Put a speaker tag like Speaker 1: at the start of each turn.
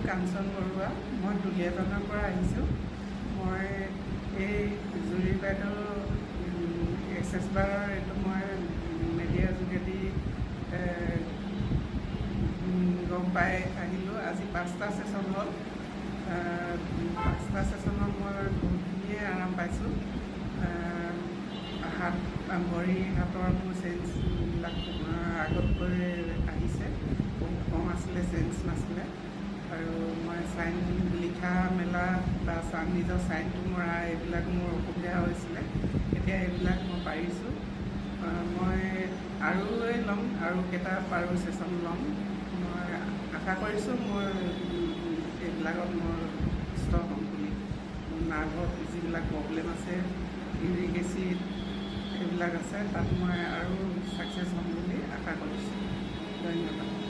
Speaker 1: কাঞ্চন বৰুৱা। মই দুলীয়াজানৰ পৰা আহিছোঁ। মই এই জুৰি বাইদেউ এক্সেছ বাৰৰ এইটো মই মিডিয়াৰ যোগেদি গম পাই আহিলোঁ। আজি 5টা ছেশ্যন হ'ল। 5টা ছেশ্যনত মই বহুতখিনিয়ে আৰাম পাইছোঁ। ভৰি হাতৰ মোৰ চেঞ্চবিলাক আগতকৈ আহিছে, বহুত কম আছিলে, চেঞ্চ নাছিলে। আৰু মই চাইন লিখা মেলা বা নিজৰ চাইনটো মৰা এইবিলাক মোৰ অসুবিধা হৈছিলে। এতিয়া এইবিলাক মই পাৰিছোঁ। মই আৰু ল'ম, আৰু কেইটা পাৰোঁ ছেশ্যন ল'ম। মই আশা কৰিছোঁ মই এইবিলাকত মই সুস্থ হ'ম বুলি। নাৰ্ভত যিবিলাক প্ৰব্লেম আছে, ইউৰিক এচিড এইবিলাক আছে, তাত মই আৰু ছাকচেছ হ'ম বুলি আশা কৰিছোঁ। ধন্যবাদ।